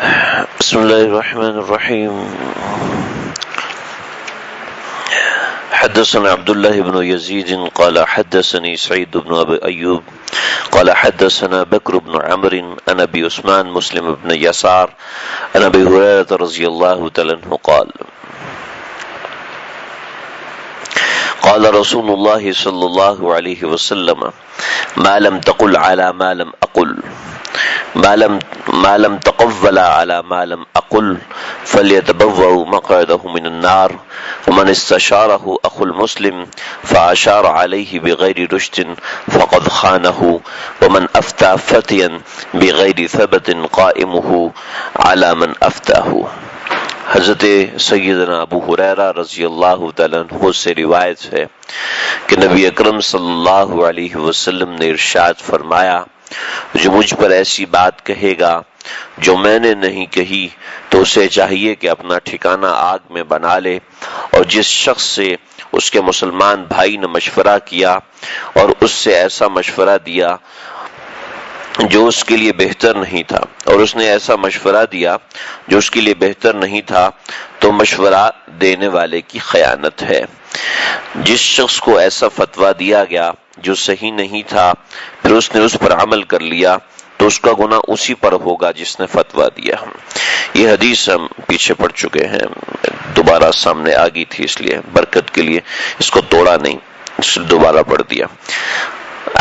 بسم الله الرحمن الرحيم. حدثنا عبد الله بن يزيد قال حدثني سعيد بن أبي أيوب قال حدثنا بكر بن عمرو عن أبي عثمان مسلم بن يسار عن أبي هريرة رضي الله تعالى عنه قال رسول الله صلى الله عليه وسلم ما لم تقل على ما لم أقل ما لم تقول على ما لم أقل فليتبوأ مقعده من النار ومن استشاره أخو المسلم فأشار عليه بغير رشد فقد خانه ومن أفتى فتيا بغير ثبت قائمه على من أفتاه. حضرت سیدنا ابو ہریرہ رضی اللہ تعالیٰ عنہ سے روایت ہے کہ نبی اکرم صلی اللہ علیہ وسلم نے ارشاد فرمایا، جو مجھ پر ایسی بات کہے گا جو میں نے نہیں کہی تو اسے چاہیے کہ اپنا ٹھکانہ آگ میں بنا لے، اور جس شخص سے اس کے مسلمان بھائی نے مشورہ کیا اور اس سے ایسا مشورہ دیا جو اس کے لیے بہتر نہیں تھا، اور اس نے ایسا مشورہ دیا جو اس کے لیے بہتر نہیں تھا، تو مشورہ دینے والے کی خیانت ہے۔ جس شخص کو ایسا فتویٰ دیا گیا جو صحیح نہیں تھا، پھر اس نے اس پر عمل کر لیا، تو اس کا گناہ اسی پر ہوگا جس نے فتویٰ دیا۔ یہ حدیث ہم پیچھے پڑھ چکے ہیں، دوبارہ سامنے آ گئی تھی، اس لیے برکت کے لیے اس کو توڑا نہیں، دوبارہ پڑھ دیا۔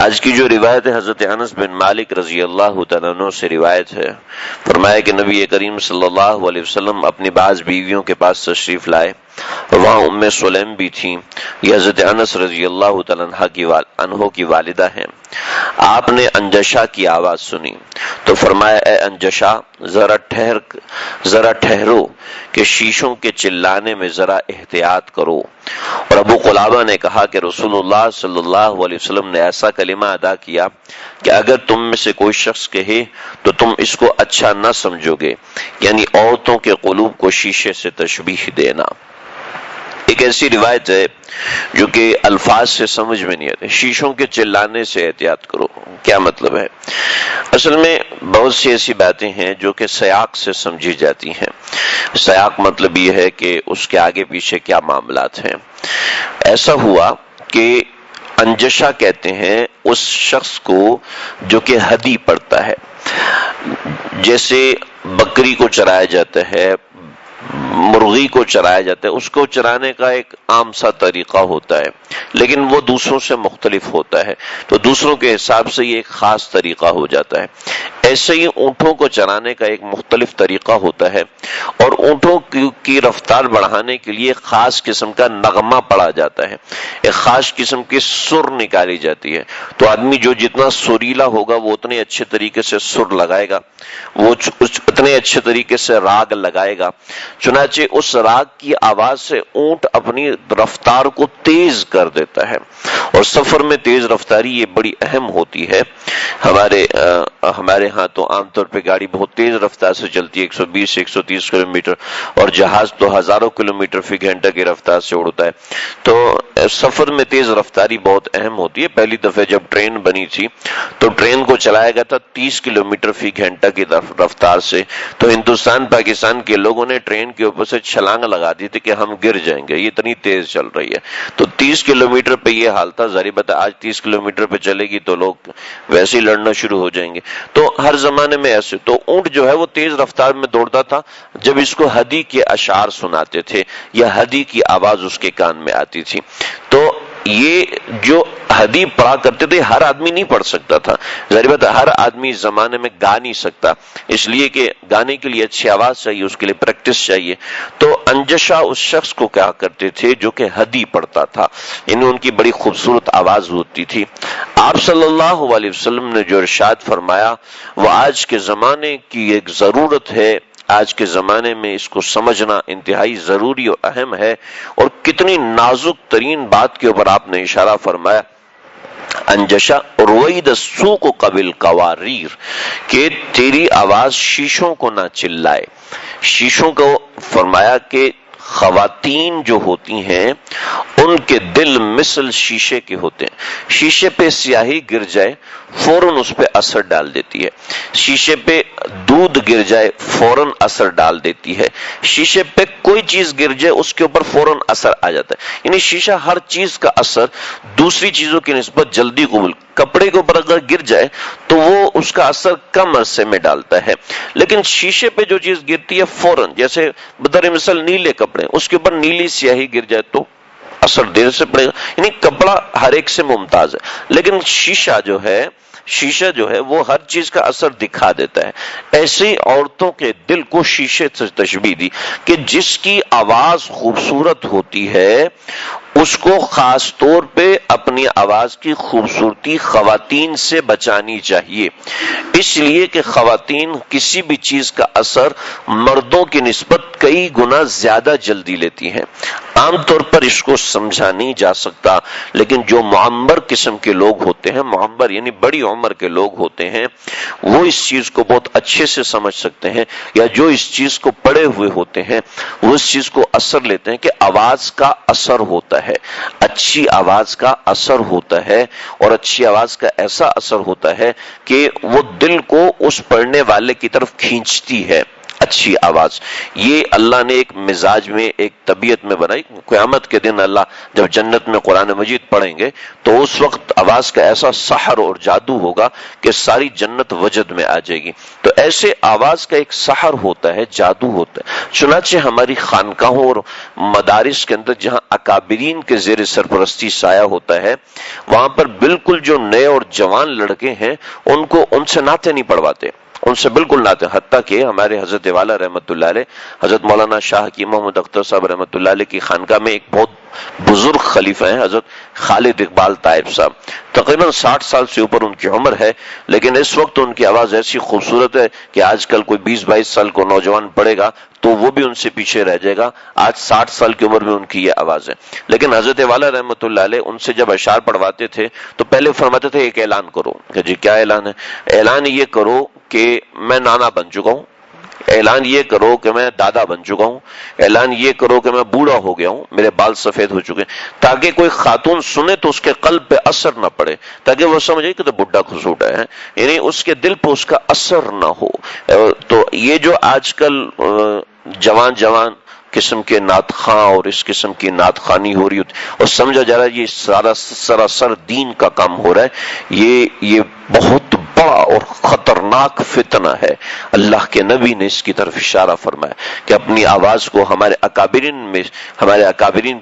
آج کی جو روایت ہے حضرت انس بن مالک رضی اللہ تعالیٰ عنہ سے روایت ہے، فرمایا کہ نبی کریم صلی اللہ علیہ وسلم اپنی بعض بیویوں کے پاس تشریف لائے، وہاں ام سلیم بھی تھیں، یہ حضرت انس رضی اللہ تعالیٰ عنہ کی والدہ ہیں۔ آپ نے انجشا کی آواز سنی تو فرمایا، اے انجشا، ذرا ٹھہرو کہ شیشوں کے چلانے میں ذرا احتیاط کرو۔ اور ابو قلابہ نے کہا کہ رسول اللہ صلی اللہ علیہ وسلم نے ایسا کلمہ ادا کیا کہ اگر تم میں سے کوئی شخص کہے تو تم اس کو اچھا نہ سمجھو گے، یعنی عورتوں کے قلوب کو شیشے سے تشبیہ دینا۔ ایک ایسی روایت ہے جو کہ الفاظ سے سمجھ میں نہیں آتے، شیشوں کے چلانے سے احتیاط کرو، کیا مطلب ہے؟ اصل میں بہت سی ایسی باتیں ہیں جو کہ سیاق سے سمجھی جاتی ہیں۔ سیاق مطلب یہ ہے کہ اس کے آگے پیچھے کیا معاملات ہیں۔ ایسا ہوا کہ انجشا کہتے ہیں اس شخص کو جو کہ ہدی پڑتا ہے، جیسے بکری کو چرایا جاتا ہے، مرغی کو چرایا جاتا ہے، اس کو چرانے کا ایک عام سا طریقہ ہوتا ہے، لیکن وہ دوسروں سے مختلف ہوتا ہے، تو دوسروں کے حساب سے یہ ایک خاص طریقہ ہو جاتا ہے۔ ایسے ہی اونٹوں کو چرانے کا ایک مختلف طریقہ ہوتا ہے، اور اونٹوں کی رفتار بڑھانے کے لیے ایک خاص قسم کا نغمہ پڑا جاتا ہے، ایک خاص قسم کی سر نکالی جاتی ہے، تو آدمی جو جتنا سریلا ہوگا وہ اتنے اچھے طریقے سے سر لگائے گا، وہ اتنے اچھے طریقے سے راگ لگائے گا۔ چنانچہ اس راگ کی آواز سے اونٹ اپنی رفتار کو تیز کر دیتا ہے، اور سفر میں تیز رفتاری یہ بڑی اہم ہوتی ہے۔ ہمارے ہاں تو عام طور پہ گاڑی بہت تیز رفتار سے چلتی ہے، 120 سے 130 کلومیٹر، اور جہاز تو ہزاروں کلومیٹر فی گھنٹہ کی رفتار سے اڑتا ہے، تو سفر میں تیز رفتاری بہت اہم ہوتی ہے۔ پہلی دفعہ جب ٹرین بنی تھی تو ٹرین کو چلایا گیا تھا 30 کلومیٹر فی گھنٹہ کی رفتار سے، تو ہندوستان پاکستان کے لوگوں نے ٹرین کے اوپر سے چھلانگ لگا دی تھی کہ ہم گر جائیں گے، یہ اتنی تیز چل رہی ہے۔ تو 30 کلومیٹر پہ یہ حال تھا، ظاہر بات ہے آج 30 کلومیٹر پہ چلے گی تو لوگ ویسے ہی لڑنا شروع ہو جائیں گے۔ تو ہر زمانے میں ایسے تو اونٹ جو ہے وہ تیز رفتار میں دوڑتا تھا جب اس کو ہدی کے اشعار سناتے تھے یا ہدی کی آواز اس کے کان میں آتی تھی۔ تو یہ جو ہدی پڑھا کرتے تھے ہر آدمی نہیں پڑھ سکتا تھا، ظاہر بات ہے ہر آدمی اس زمانے میں گا نہیں سکتا، اس لیے کہ گانے کے لیے اچھی آواز چاہیے، اس کے لیے پریکٹس چاہیے۔ تو انجشا اس شخص کو کہا کرتے تھے جو کہ ہدی پڑھتا تھا، یعنی ان کی بڑی خوبصورت آواز ہوتی تھی۔ آپ صلی اللہ علیہ وسلم نے جو ارشاد فرمایا وہ آج کے زمانے کی ایک ضرورت ہے، آج کے زمانے میں اس کو سمجھنا انتہائی ضروری اور اہم ہے، اور کتنی نازک ترین بات کے اوپر آپ نے اشارہ فرمایا۔ انجشا روید السوق قبل قواریر، کہ تیری آواز شیشوں کو نہ چلائے۔ شیشوں کو فرمایا کہ خواتین جو ہوتی ہیں ان کے دل مثل شیشے کے ہوتے ہیں، شیشے پہ سیاہی گر جائے فوراً اس پہ اثر ڈال دیتی ہے، شیشے پہ دودھ گر جائے فوراً اثر ڈال دیتی ہے. شیشے پہ کوئی چیز گر جائے اس کے اوپر فوراً اثر آ جاتا ہے. یعنی شیشہ ہر چیز کا اثر دوسری چیزوں کی نسبت جلدی قبول. کپڑے کے اوپر اگر گر جائے تو وہ اس کا اثر کم عرصے میں ڈالتا ہے، لیکن شیشے پہ جو چیز گرتی ہے فوراً، جیسے بطور مثال نیلے کپڑے، اس کے اوپر نیلی سیاہی گر جائے تو اثر دیر سے پڑے گا. یعنی کپڑا ہر ایک سے ممتاز ہے، لیکن شیشہ جو ہے وہ ہر چیز کا اثر دکھا دیتا ہے. ایسی عورتوں کے دل کو شیشے سے تشبیہ دی کہ جس کی آواز خوبصورت ہوتی ہے اس کو خاص طور پہ اپنی آواز کی خوبصورتی خواتین سے بچانی چاہیے، اس لیے کہ خواتین کسی بھی چیز کا اثر مردوں کی نسبت کئی گنا زیادہ جلدی لیتی ہیں. عام طور پر اس کو سمجھا نہیں جا سکتا، لیکن جو معمر قسم کے لوگ ہوتے ہیں، معمر یعنی بڑی عمر کے لوگ ہوتے ہیں، وہ اس چیز کو بہت اچھے سے سمجھ سکتے ہیں، یا جو اس چیز کو پڑھے ہوئے ہوتے ہیں وہ اس چیز کو اثر لیتے ہیں کہ آواز کا اثر ہوتا ہے، اچھی آواز کا اثر ہوتا ہے، اور اچھی آواز کا ایسا اثر ہوتا ہے کہ وہ دل کو اس پڑھنے والے کی طرف کھینچتی ہے. اچھی آواز یہ اللہ نے ایک مزاج میں، ایک طبیعت میں بنائی. قیامت کے دن اللہ جب جنت میں قرآن مجید پڑھیں گے تو اس وقت آواز کا ایسا سحر اور جادو ہوگا کہ ساری جنت وجد میں آ جائے گی. تو ایسے آواز کا ایک سحر ہوتا ہے، جادو ہوتا ہے. چنانچہ ہماری خانقاہوں اور مدارس کے اندر جہاں اکابرین کے زیر سرپرستی سایہ ہوتا ہے، وہاں پر بالکل جو نئے اور جوان لڑکے ہیں ان سے نعتیں نہیں پڑھواتے، ان سے بالکل ناتے. حتیٰ کہ ہمارے حضرت والا رحمت اللہ علیہ، حضرت مولانا شاہ حکیم محمد اختر صاحب رحمت اللہ علیہ کی خانقاہ میں ایک بہت بزرگ خلیفہ ہیں حضرت خالد اقبال طائب صاحب. تقریباً 60 سال سے اوپر ان کی عمر ہے، لیکن اس وقت ان کی آواز ایسی خوبصورت ہے کہ آج کل کوئی 20-22 سال کو نوجوان پڑھے گا تو وہ بھی ان سے پیچھے رہ جائے گا. آج 60 سال کی عمر میں ان کی یہ آواز ہے. لیکن حضرت والا رحمت اللہ علیہ ان سے جب اشعار پڑھواتے تھے تو پہلے فرماتے تھے ایک اعلان کرو. کہ جی کیا اعلان ہے؟ اعلان یہ کرو کہ میں نانا بن چکا ہوں، اعلان یہ کرو کہ میں دادا بن چکا ہوں، اعلان یہ کرو کہ میں بوڑھا ہو گیا ہوں، میرے بال سفید ہو چکے ہیں، تاکہ کوئی خاتون سنے تو اس کے قلب پہ اثر نہ پڑے، تاکہ وہ سمجھے کہ تو بڈھا کھسوٹا ہے، یعنی اس کے دل پہ اس کا اثر نہ ہو. تو یہ جو آج کل جوان قسم کے نعت خواں اور اس قسم کی نعت خوانی ہو رہی ہوتی اور سمجھا جا رہا ہے یہ سراسر دین کا کام ہو رہا ہے، یہ بہت بڑا اور خطرناک فتنہ ہے. اللہ کے نبی نے اس کی طرف اشارہ فرمایا کہ اپنی آواز کو ہمارے اکابرین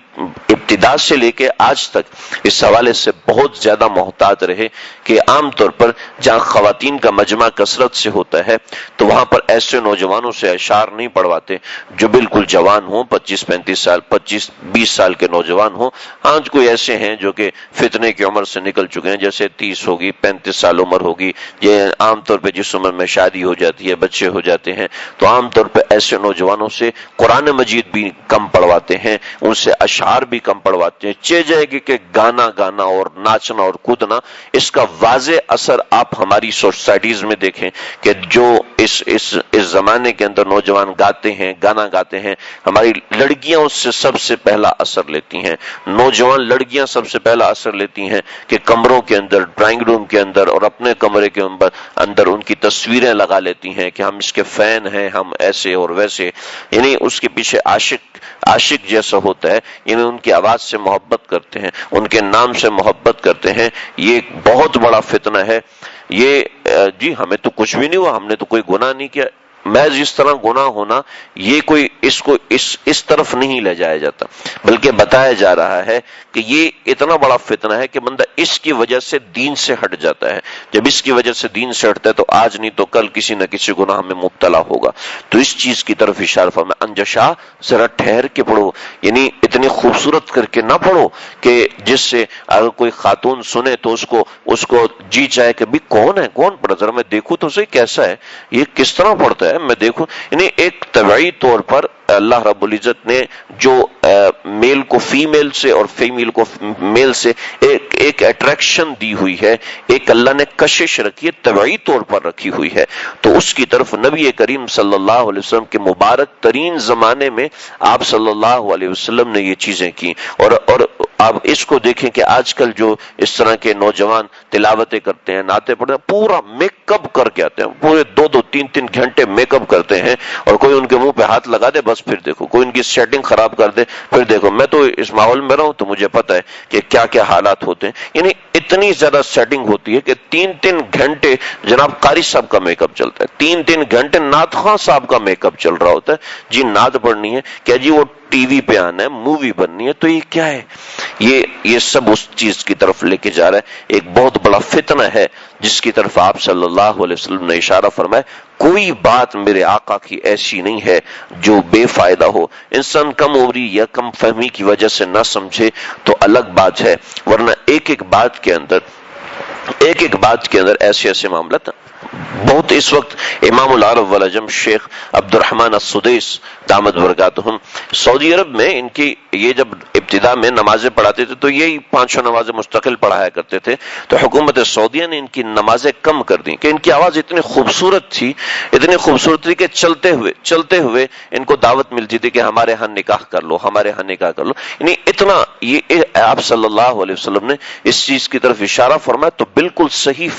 ابتدا سے لے کے آج تک اس حوالے سے بہت زیادہ محتاط رہے کہ عام طور پر جہاں خواتین کا مجمع کثرت سے ہوتا ہے تو وہاں پر ایسے نوجوانوں سے اشعار نہیں پڑھواتے جو بالکل جوان ہوں، 25-35 سال 25-20 سال کے نوجوان ہوں. آج کوئی ایسے ہیں جو کہ فتنے کی عمر سے نکل چکے ہیں، جیسے 30 ہوگی 35 سال عمر ہوگی، یہ عام طور پہ جس عمر میں شادی ہو جاتی ہے، بچے ہو جاتے ہیں، تو عام طور پہ ایسے نوجوانوں سے قرآن مجید بھی کم پڑھواتے ہیں، ان سے اشعار بھی کم پڑھواتے ہیں. چہ جائے گی کہ گانا اور ناچنا اور کودنا، اس کا واضح اثر آپ ہماری سوسائٹیز میں دیکھیں کہ جو اس زمانے کے اندر نوجوان گاتے ہیں، گانا گاتے ہیں، ہماری لڑکیاں اس سے سب سے پہلا اثر لیتی ہیں. نوجوان لڑکیاں سب سے پہلا اثر لیتی ہیں کہ کمروں کے اندر، ڈرائنگ روم کے اندر اور اپنے کمرے کے اندر ان کی تصویریں لگا لیتی ہیں کہ ہم اس کے فین ہیں، ہم ایسے اور ویسے، یعنی اس کے پیچھے عاشق جیسا ہوتا ہے، یعنی ان کی آواز سے محبت کرتے ہیں، ان کے نام سے محبت کرتے ہیں. یہ ایک بہت بڑا فتنہ ہے. یہ جی ہمیں تو کچھ بھی نہیں ہوا، ہم نے تو کوئی گناہ نہیں کیا. محض اس طرح گناہ ہونا یہ کوئی اس کو اس طرف نہیں لے جایا جاتا، بلکہ بتایا جا رہا ہے کہ یہ اتنا بڑا فتنہ ہے کہ بندہ اس کی وجہ سے دین سے ہٹ جاتا ہے. جب اس کی وجہ سے دین سے ہٹتا ہے تو آج نہیں تو کل کسی نہ کسی گناہ میں مبتلا ہوگا. تو اس چیز کی طرف اشارہ فرمایا. انجشا ذرا ٹھہر کے پڑھو، یعنی اتنی خوبصورت کر کے نہ پڑھو کہ جس سے اگر کوئی خاتون سنے تو اس کو جی چاہے کہ بھی کون پڑھا، ذرا میں دیکھوں تو صحیح کیسا ہے، یہ کس طرح پڑھتا ہے، میں دیکھوں. یعنی ایک طبعی طور پر اللہ رب العزت نے جو میل کو فیمیل سے اور فیمیل کو میل سے ایک اٹریکشن دی ہوئی ہے، ایک اللہ نے کشش رکھی ہے، طبعی طور پر رکھی ہوئی ہے، تو اس کی طرف نبی کریم صلی اللہ علیہ وسلم کے مبارک ترین زمانے میں آپ صلی اللہ علیہ وسلم نے یہ چیزیں کی. اور آپ اس کو دیکھیں کہ آج کل جو اس طرح کے نوجوان تلاوتیں کرتے ہیں، نعتیں پڑھتے ہیں، پورا میک اپ کر کے آتے ہیں، پورے 2-2 3 گھنٹے میک اپ کرتے ہیں، اور کوئی ان کے منہ پہ ہاتھ لگا دے بس پھر دیکھو، کوئی ان کی سیٹنگ خراب کر دے پھر دیکھو۔ میں تو اس ماحول میں رہا ہوں تو مجھے پتہ ہے کہ کیا کیا حالات ہوتے ہیں، یعنی اتنی زیادہ سیٹنگ ہوتی ہے کہ 3 گھنٹے جناب قاری صاحب کا میک اپ چلتا ہے، 3 گھنٹے نعت خواں صاحب کا میک اپ چل رہا ہوتا ہے، جی نعت پڑھنی ہے، کیا جی وہ ٹی وی پہ آنا ہے، مووی بننی ہے، تو یہ کیا ہے؟ یہ سب اس چیز کی طرف لے کے جا رہا ہے، ایک بہت بڑا فتنہ ہے جس کی طرف آپ صلی اللہ علیہ وسلم نے اشارہ فرمایا، کوئی بات میرے آقا کی ایسی نہیں ہے جو بے فائدہ ہو۔ انسان کم عمری یا کم فہمی کی وجہ سے نہ سمجھے تو الگ بات ہے، ورنہ ایک ایک بات کے اندر ایسے معاملات بہت۔ اس وقت امام العرب والعجم شیخ عبد الرحمن السدیس دامت برکاتہم سعودی عرب میں، ان کی یہ جب ابتدا میں نمازیں پڑھاتے تھے تو یہی 5 نمازیں مستقل پڑھایا کرتے تھے، تو حکومت سعودیہ نے ان کی نمازیں کم کر دیں کہ ان کی آواز اتنی خوبصورت تھی کہ چلتے ہوئے ان کو دعوت ملتی تھی کہ ہمارے ہاں نکاح کر لو، یعنی اتنا یہ آپ صلی اللہ علیہ وسلم نے اس چیز کی طرف اشارہ فرمایا تو بالکل صحیح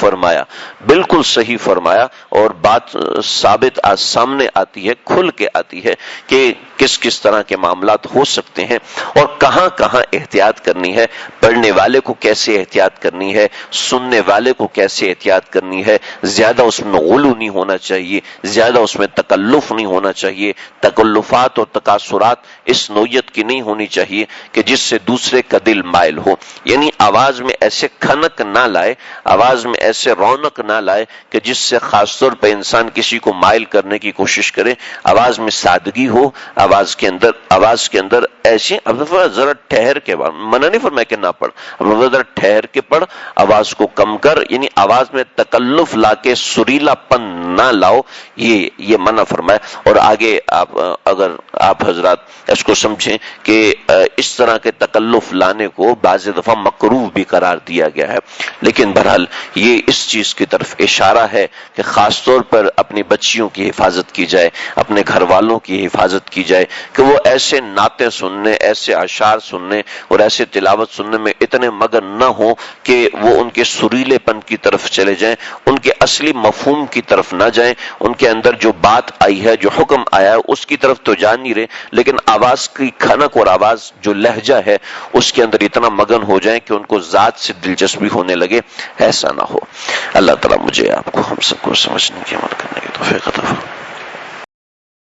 فرمایا، اور بات ثابت سامنے آتی ہے، کھل کے آتی ہے کہ کس طرح کے معاملات ہو سکتے ہیں اور کہاں احتیاط کرنی ہے، پڑھنے والے کو کیسے احتیاط کرنی ہے، سننے والے کو کیسے احتیاط کرنی ہے، زیادہ اس میں غلو نہیں ہونا چاہیے، زیادہ اس میں تکلف نہیں ہونا چاہیے، تکلفات اور تقاصرات اس نوعیت کی نہیں ہونی چاہیے کہ جس سے دوسرے کا دل مائل ہو، یعنی آواز میں ایسے کھنک نہ لائے، آواز میں ایسے رونق نہ لائے کہ جس سے خاص طور پہ انسان کسی کو مائل کرنے کی کوشش کرے، آواز میں سادگی ہو، آواز کے اندر ایسی ذرا ٹھہر کے، منع نہیں فرمایا کہ نہ پڑھ، ذرا ٹھہر کے پڑھ، آواز کو کم کر، یعنی آواز میں تکلف لا کے سریلا پن نہ لاؤ، یہ منع فرمایا۔ اور آگے اگر آپ حضرات اس کو سمجھیں کہ اس طرح کے تکلف لانے کو بعض دفعہ مکروہ بھی قرار دیا گیا ہے، لیکن بہرحال یہ اس چیز کی طرف اشارہ ہے کہ خاص طور پر اپنی بچیوں کی حفاظت کی جائے، اپنے گھر والوں کی حفاظت کی جائے کہ وہ ایسے نعتیں سننے، ایسے اشعار سننے اور ایسے تلاوت سننے میں اتنے مگن نہ ہوں کہ وہ ان کے سریلے پن کی طرف چلے جائیں، ان کے اصلی مفہوم کی طرف نہ جائیں، ان کے اندر جو بات آئی ہے، جو حکم آیا ہے اس کی طرف تو جان نہیں رہے، لیکن آواز کی کھنک اور آواز جو لہجہ ہے اس کے اندر اتنا مگن ہو جائیں کہ ان کو ذات سے دلچسپی ہونے لگے، ایسا نہ ہو۔ اللہ تعالیٰ مجھے آپ کو ہم سب کو سمجھنے کی عمل کرنے کی توفیق عطا فرمائے۔